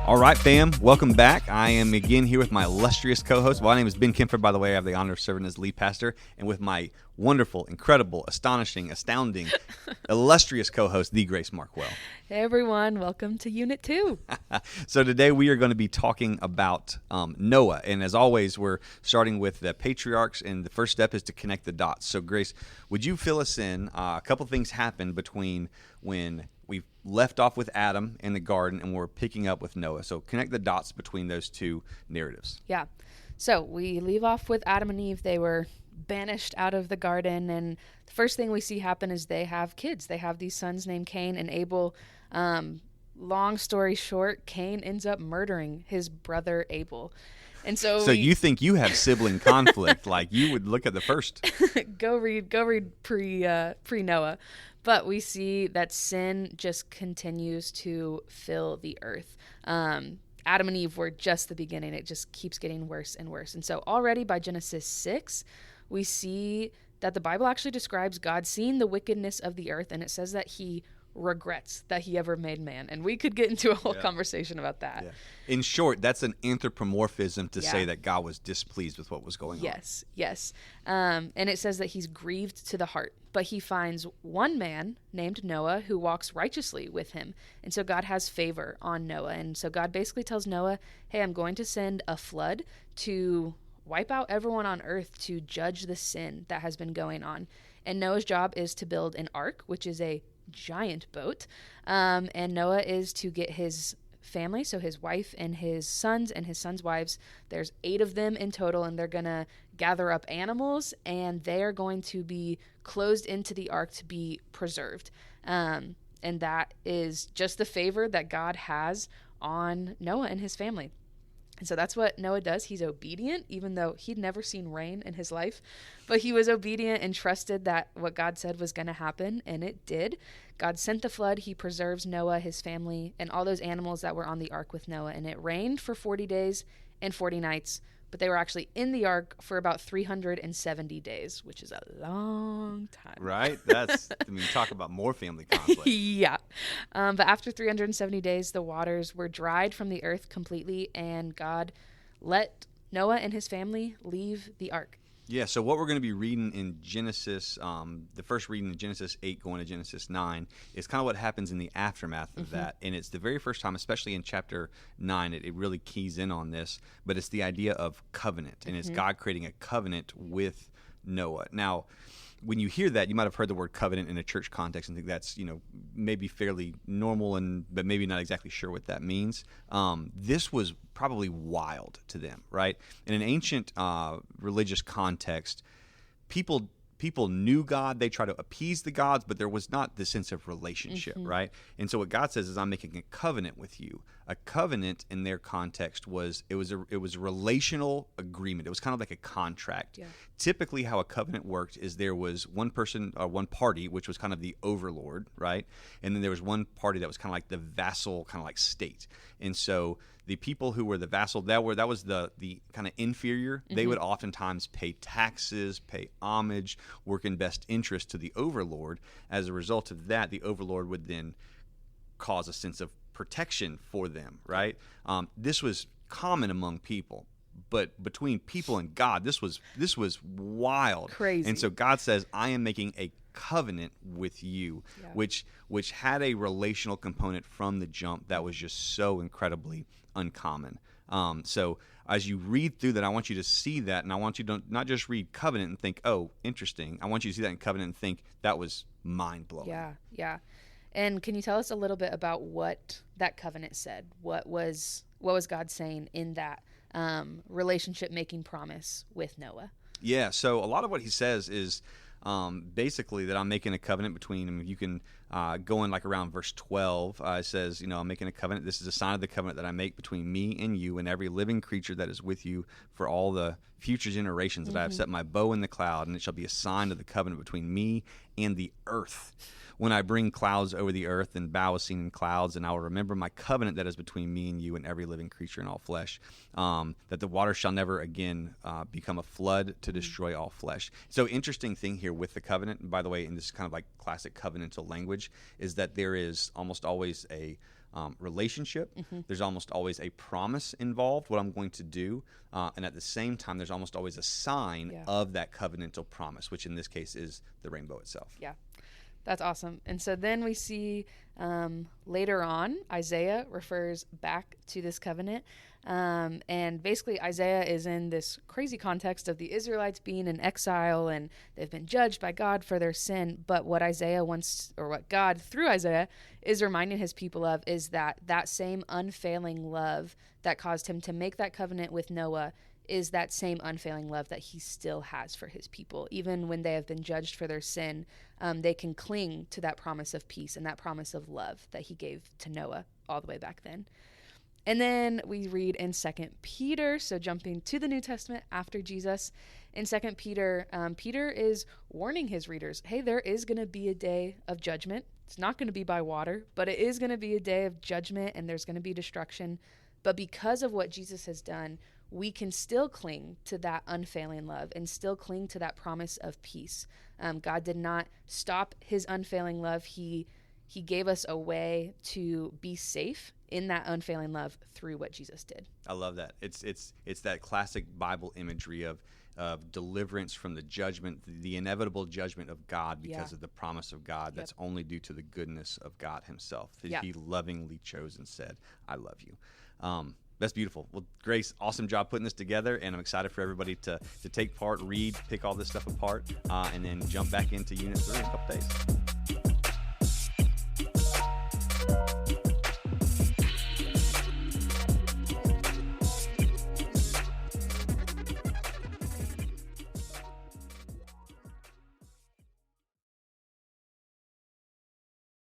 All right, fam, welcome back. I am again here with my illustrious co-host. My name is Ben Kemfer, by the way. I have the honor of serving as lead pastor, and with my wonderful, incredible, astonishing, astounding, illustrious co-host, the Grace Markwell. Hey, everyone. Welcome to Unit 2. So today we are going to be talking about Noah, and as always, we're starting with the patriarchs, and the first step is to connect the dots. So, Grace, would you fill us in? A couple things happened between when we left off with Adam in the garden and we're picking up with Noah. So connect the dots between those two narratives. Yeah. So we leave off with Adam and Eve. They were banished out of the garden. And the first thing we see happen is they have kids. They have these sons named Cain and Abel. Long story short, Cain ends up murdering his brother Abel. And so you think you have sibling conflict, like you would look at the first. go read pre-Noah. But we see that sin just continues to fill the earth. Adam and Eve were just the beginning. It just keeps getting worse and worse. And so already by Genesis 6, we see that the Bible actually describes God seeing the wickedness of the earth, and it says that he regrets that he ever made man. And we could get into a whole conversation about that. Yeah. In short, that's an anthropomorphism to say that God was displeased with what was going on. Yes. And it says that he's grieved to the heart. But he finds one man named Noah who walks righteously with him. And so God has favor on Noah. And so God basically tells Noah, hey, I'm going to send a flood to wipe out everyone on earth to judge the sin that has been going on. And Noah's job is to build an ark, which is a giant boat. And Noah is to get his family, so his wife and his sons wives. There's 8 of them in total, and they're going to gather up animals, and they are going to be closed into the ark to be preserved. And that is just the favor that God has on Noah and his family. And so that's what Noah does. He's obedient, even though he'd never seen rain in his life. But he was obedient and trusted that what God said was going to happen, and it did. God sent the flood. He preserves Noah, his family, and all those animals that were on the ark with Noah. And it rained for 40 days and 40 nights. But they were actually in the ark for about 370 days, which is a long time. Right? Talk about more family conflict. Yeah. But after 370 days, the waters were dried from the earth completely, and God let Noah and his family leave the ark. Yeah, so what we're going to be reading in Genesis, the first reading in Genesis 8 going to Genesis 9, is kind of what happens in the aftermath of that. And it's the very first time, especially in chapter 9, it really keys in on this, but it's the idea of covenant, and it's God creating a covenant with Noah. Now, when you hear that, you might have heard the word covenant in a church context and think that's, maybe fairly normal, but maybe not exactly sure what that means. This was probably wild to them, right? In an ancient religious context, people knew God. They tried to appease the gods, but there was not the sense of relationship, right? And so what God says is, I'm making a covenant with you. A covenant in their context was a relational agreement. It was kind of like a contract. Yeah. Typically how a covenant worked is there was one person or one party, which was kind of the overlord, right? And then there was one party that was kind of like the vassal, kind of like state. And so the people who were the vassal, that was the kind of inferior. They would oftentimes pay taxes, pay homage, work in best interest to the overlord. As a result of that, the overlord would then cause a sense of protection for them, right? This was common among people, but between people and God, this was wild, crazy. And so God says, I am making a covenant with you, which had a relational component from the jump that was just so incredibly uncommon. So as you read through that, I want you to see that, and I want you to not just read covenant and think, oh, interesting. I want you to see that in covenant and think that was mind-blowing. Yeah. And can you tell us a little bit about what that covenant said? What was God saying in that relationship-making promise with Noah? Yeah, so a lot of what he says is basically that I'm making a covenant between them. You can go in like around verse 12. It says, I'm making a covenant. This is a sign of the covenant that I make between me and you and every living creature that is with you for all the future generations, that I have set my bow in the cloud, and it shall be a sign of the covenant between me and the earth. When I bring clouds over the earth and bow is seen in clouds, and I will remember my covenant that is between me and you and every living creature and all flesh, that the water shall never again become a flood to destroy all flesh. So interesting thing here with the covenant, and by the way, and this is kind of like classic covenantal language, language, is that there is almost always a relationship. There's almost always a promise involved, what I'm going to do. And at the same time, there's almost always a sign of that covenantal promise, which in this case is the rainbow itself. Yeah. That's awesome. And so then we see later on, Isaiah refers back to this covenant. And basically, Isaiah is in this crazy context of the Israelites being in exile and they've been judged by God for their sin. But what Isaiah wants, or what God through Isaiah is reminding his people of, is that same unfailing love that caused him to make that covenant with Noah is that same unfailing love that he still has for his people. Even when they have been judged for their sin, they can cling to that promise of peace and that promise of love that he gave to Noah all the way back then. And then we read in 2 Peter, so jumping to the New Testament after Jesus. In 2 Peter, Peter is warning his readers, hey, there is going to be a day of judgment. It's not going to be by water, but it is going to be a day of judgment, and there's going to be destruction. But because of what Jesus has done, we can still cling to that unfailing love and still cling to that promise of peace. God did not stop his unfailing love. He gave us a way to be safe in that unfailing love through what Jesus did. I love that. It's that classic Bible imagery of deliverance from the judgment, the inevitable judgment of God because of the promise of God that's only due to the goodness of God himself. He lovingly chose and said, I love you. That's beautiful. Well, Grace, awesome job putting this together, and I'm excited for everybody to take part, read, pick all this stuff apart, and then jump back into Unit 3 in a couple days.